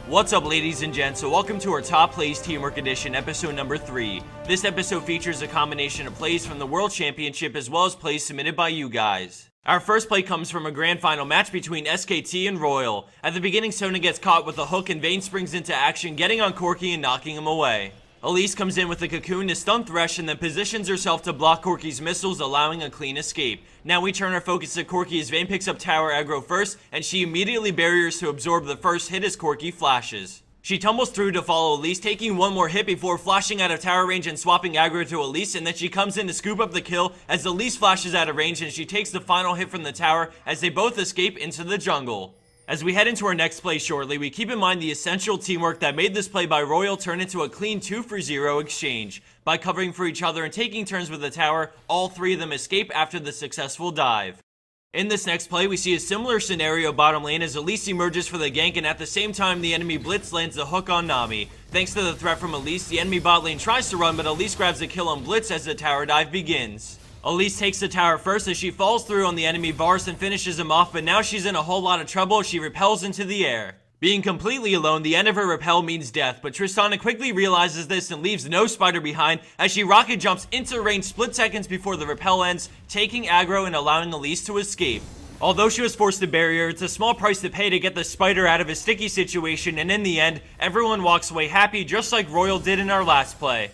What's up, ladies and gents? So welcome to our Top Plays Teamwork Edition, episode number 3. This episode features a combination of plays from the World Championship as well as plays submitted by you guys. Our first play comes from a grand final match between SKT and Royal. At the beginning, Sona gets caught with a hook and Vayne springs into action, getting on Corki and knocking him away. Elise comes in with a cocoon to stun Thresh and then positions herself to block Corki's missiles, allowing a clean escape. Now we turn our focus to Corki as Vayne picks up tower aggro first, and she immediately barriers to absorb the first hit as Corki flashes. She tumbles through to follow Elise, taking one more hit before flashing out of tower range and swapping aggro to Elise, and then she comes in to scoop up the kill as Elise flashes out of range and she takes the final hit from the tower as they both escape into the jungle. As we head into our next play shortly, we keep in mind the essential teamwork that made this play by Royal turn into a clean 2-for-0 exchange. By covering for each other and taking turns with the tower, all three of them escape after the successful dive. In this next play, we see a similar scenario bottom lane as Elise emerges for the gank, and at the same time the enemy Blitz lands the hook on Nami. Thanks to the threat from Elise, the enemy bot lane tries to run, but Elise grabs a kill on Blitz as the tower dive begins. Elise takes the tower first as she falls through on the enemy Varus and finishes him off, but now she's in a whole lot of trouble as she repels into the air. Being completely alone, the end of her repel means death, but Tristana quickly realizes this and leaves no spider behind as she rocket jumps into range split seconds before the repel ends, taking aggro and allowing Elise to escape. Although she was forced to barrier, it's a small price to pay to get the spider out of a sticky situation, and in the end, everyone walks away happy just like Royal did in our last play.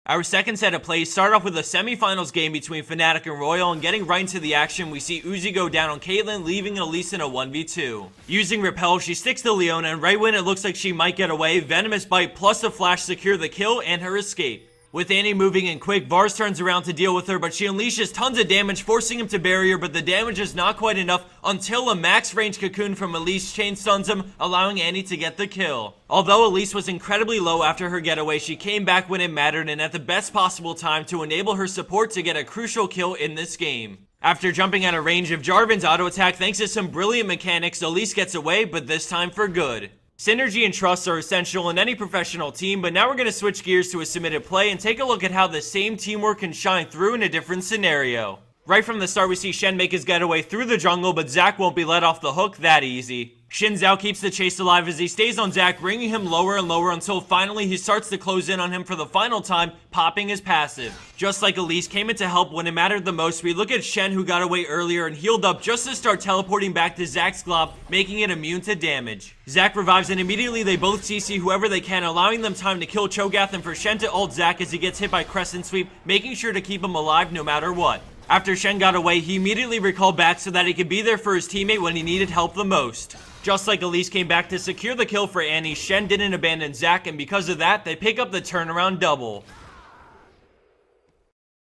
Our second set of plays start off with a semi-finals game between Fnatic and Royal, and getting right into the action, we see Uzi go down on Caitlyn, leaving Elise in a 1v2. Using Repel, she sticks to Leona, and right when it looks like she might get away, Venomous Bite plus the flash secure the kill and her escape. With Annie moving in quick, Vars turns around to deal with her, but she unleashes tons of damage, forcing him to barrier, but the damage is not quite enough until a max range cocoon from Elise chain stuns him, allowing Annie to get the kill. Although Elise was incredibly low after her getaway, she came back when it mattered and at the best possible time to enable her support to get a crucial kill in this game. After jumping out of range of Jarvan's auto attack thanks to some brilliant mechanics, Elise gets away, but this time for good. Synergy and trust are essential in any professional team, but now we're going to switch gears to a submitted play and take a look at how the same teamwork can shine through in a different scenario. Right from the start, we see Shen make his getaway through the jungle, but Zac won't be let off the hook that easy. Xin Zhao keeps the chase alive as he stays on Zac, bringing him lower and lower until finally he starts to close in on him for the final time, popping his passive. Just like Elise came in to help when it mattered the most, we look at Shen who got away earlier and healed up just to start teleporting back to Zac's glob, making it immune to damage. Zac revives and immediately they both CC whoever they can, allowing them time to kill Cho'Gath and for Shen to ult Zac as he gets hit by Crescent Sweep, making sure to keep him alive no matter what. After Shen got away, he immediately recalled back so that he could be there for his teammate when he needed help the most. Just like Elise came back to secure the kill for Annie, Shen didn't abandon Zac, and because of that, they pick up the turnaround double.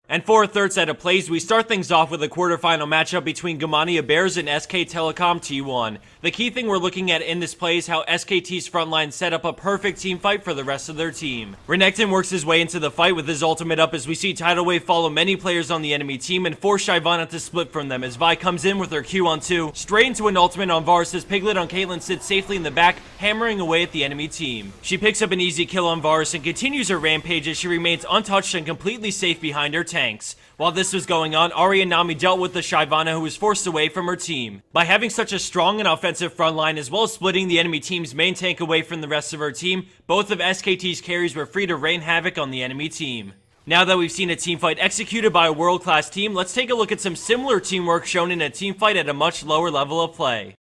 And for a third set of plays, we start things off with a quarterfinal matchup between Gamania Bears and SK Telecom T1. The key thing we're looking at in this play is how SKT's frontline set up a perfect team fight for the rest of their team. Renekton works his way into the fight with his ultimate up as we see Tidal Wave follow many players on the enemy team and force Shyvana to split from them as Vi comes in with her Q on 2, straight into an ultimate on Varus as Piglet on Caitlyn sits safely in the back, hammering away at the enemy team. She picks up an easy kill on Varus and continues her rampage as she remains untouched and completely safe behind her tanks. While this was going on, Ahri and Nami dealt with the Shyvana who was forced away from her team. By having such a strong and offensive front line as well as splitting the enemy team's main tank away from the rest of her team, both of SKT's carries were free to rain havoc on the enemy team. Now that we've seen a teamfight executed by a world-class team, let's take a look at some similar teamwork shown in a teamfight at a much lower level of play.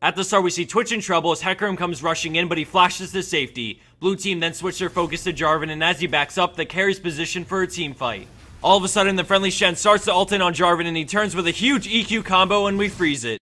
At the start, we see Twitch in trouble as Hecarim comes rushing in, but he flashes to safety. Blue team then switch their focus to Jarvan, and as he backs up, the carry's position for a teamfight. All of a sudden, the friendly Shen starts to ult in on Jarvan, and he turns with a huge EQ combo, and we freeze it.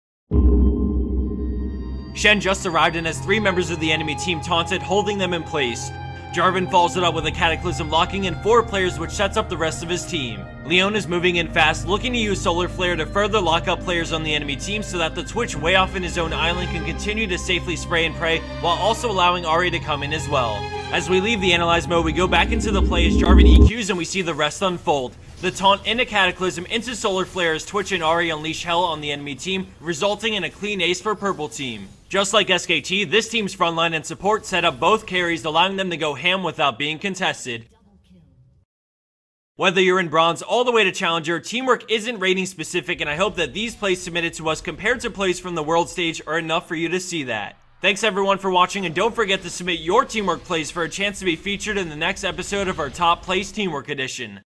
Shen just arrived and has 3 members of the enemy team taunted, holding them in place. Jarvan follows it up with a Cataclysm, locking in 4 players, which sets up the rest of his team. Leon is moving in fast, looking to use Solar Flare to further lock up players on the enemy team so that the Twitch way off in his own island can continue to safely spray and pray, while also allowing Ahri to come in as well. As we leave the analyze mode, we go back into the play as Jarvan EQs and we see the rest unfold. The taunt into Cataclysm into Solar Flare as Twitch and Ahri unleash hell on the enemy team, resulting in a clean ace for purple team. Just like SKT, this team's frontline and support set up both carries, allowing them to go ham without being contested. Whether you're in Bronze all the way to Challenger, teamwork isn't rating specific, and I hope that these plays submitted to us compared to plays from the world stage are enough for you to see that. Thanks everyone for watching, and don't forget to submit your teamwork plays for a chance to be featured in the next episode of our Top Plays Teamwork Edition.